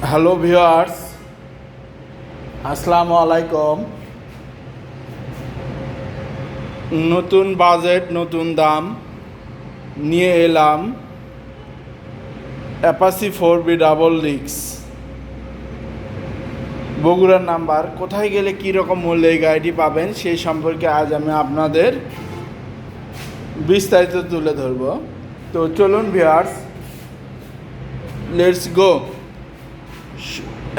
Hello viewers, আসসালামু আলাইকুম। নতুন বাজেট নতুন দাম নিয়ে এলাম অ্যাপাচি 4B ডাবল ডিস্ক বগুড়ার নাম্বার। কোথায় গেলে কী রকম মূল্যে এই গাড়িটি পাবেন সেই সম্পর্কে আজ আমি আপনাদের বিস্তারিত তুলে ধরব। তো চলুন viewers, let's go.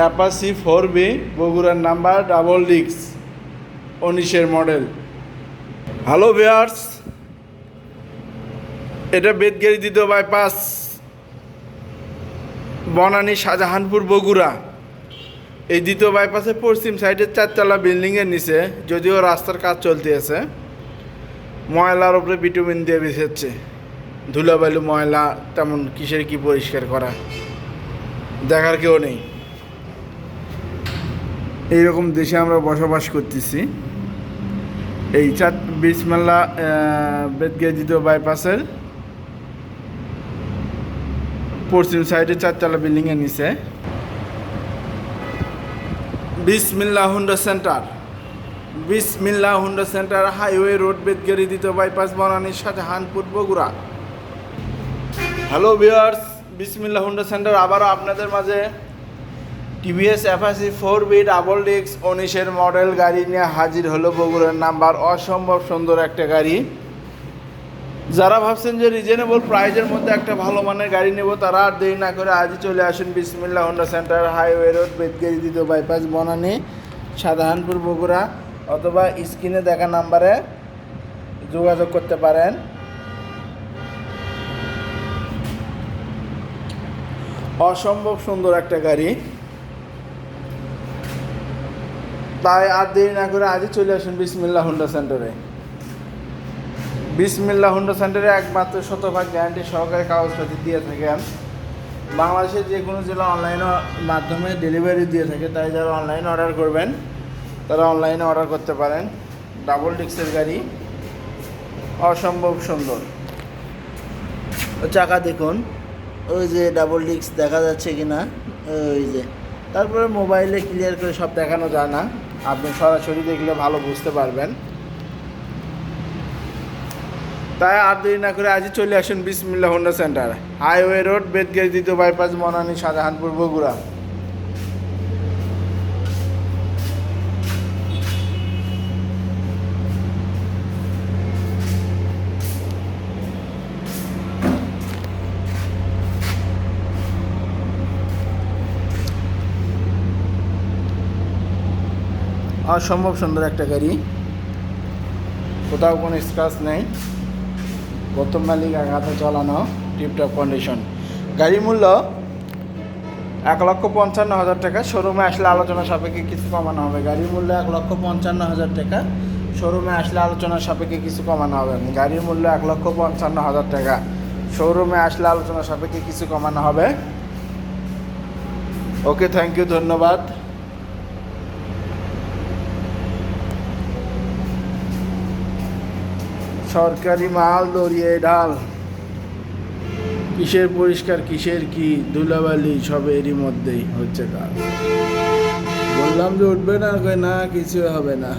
Apache 4B বগুড়ার নাম্বার ডাবল ডিস্ক 19-এর মডেল। হ্যালো ভিউয়ার্স, এটা বেতগাড়ি দ্বিতীয় বাইপাস, বনানী শাহজাহানপুর বগুড়া। এই দ্বিতীয় বাইপাসের পশ্চিম সাইডের 4তলা বিল্ডিংয়ের নিচে, যদিও রাস্তার কাজ চলতে আছে, ময়লার উপরে বিটুমিন দিয়ে বিছেচ্ছে। ধুলাবালু ময়লা তেমন কিসের কি পরিষ্কার করা, দেখার কেউ নেই। এইরকম দেশে আমরা বসবাস করতেছি। এই বিসমিল্লাহ বেতগাড়ি দ্বিতীয় বাইপাসের পশ্চিম সাইডে 4তলা বিল্ডিংয়ের নিচে Bismillah Honda centre. Bismillah Honda centre, highway road, Betgari দ্বিতীয় bypass, Banani Shahjahanpur Bogura. Hello viewers, Bismillah Honda centre আবারও আপনাদের মাঝে TVS Apache 4B double disc 19-এর মডেল গাড়ি নিয়ে হাজির হলো বগুড়ার নাম্বার। অসম্ভব সুন্দর একটা গাড়ি। যারা ভাবছেন যে রিজনেবল প্রাইজের মধ্যে একটা ভালো মানের গাড়ি নেব, তারা আর দেরি না করে আজই চলে আসুন বিসমিল্লাহ Honda centre, highway road, Betgari দ্বিতীয় বাইপাস, বনানী শাহজাহানপুর বগুড়া, অথবা স্ক্রিনে দেখা নাম্বারে যোগাযোগ করতে পারেন। অসম্ভব সুন্দর একটা গাড়ি, তাই আর দেরি না করে আজই চলে আসুন বিসমিল্লাহ হুন্ডা সেন্টারে। বিসমিল্লাহ হুন্ডা সেন্টারে একমাত্র শতভাগ গ্যারান্টি সহকারে কাগজপাতি দিয়ে থাকেন। বাংলাদেশের যে কোনো জেলা অনলাইনের মাধ্যমে ডেলিভারি দিয়ে থাকে, তাই যারা অনলাইনে অর্ডার করবেন তারা অনলাইনে অর্ডার করতে পারেন। ডাবল ডিস্কের গাড়ি, অসম্ভব সুন্দর। চাকা দেখুন, ওই যে ডাবল ডিস্ক দেখা যাচ্ছে কিনা, ওই যে। তারপরে মোবাইলে ক্লিয়ার করে সব দেখানো যায় না, আপনি সরাসরি দেখলে ভালো বুঝতে পারবেন। তাই আর দেরি না করে আজই চলে আসুন বিসমিল্লাহ Honda centre, highway road, Betgari দ্বিতীয় বাইপাস, বনানী শাহজাহানপুর বগুড়া। অসম্ভব সুন্দর একটা গাড়ি, কোথাও কোনো স্ক্র্যাচ নেই, প্রথম মালিক আঘাতে চালানো, টিপটপ কন্ডিশন। গাড়ির মূল্য 1,55,000 টাকা। শোরুমে আসলে আলোচনা সাপেক্ষে কিছু কমানো হবে। গাড়ির মূল্য 1,55,000 টাকা। শোরুমে আসলে আলোচনা সাপেক্ষে কিছু কমানো হবে। গাড়ির মূল্য 1,55,000 টাকা। শোরুমে আসলে আলোচনা সাপেক্ষে কিছু কমানো হবে। ওকে, থ্যাংক ইউ, ধন্যবাদ। সরকারি মাল দরিয়ে ঢাল, কিসের পরিষ্কার কিসের কি, ধুলাবালি সব এরই মধ্যেই হচ্ছে কাজ। বললাম যে উঠবে না, না কিছু হবে না।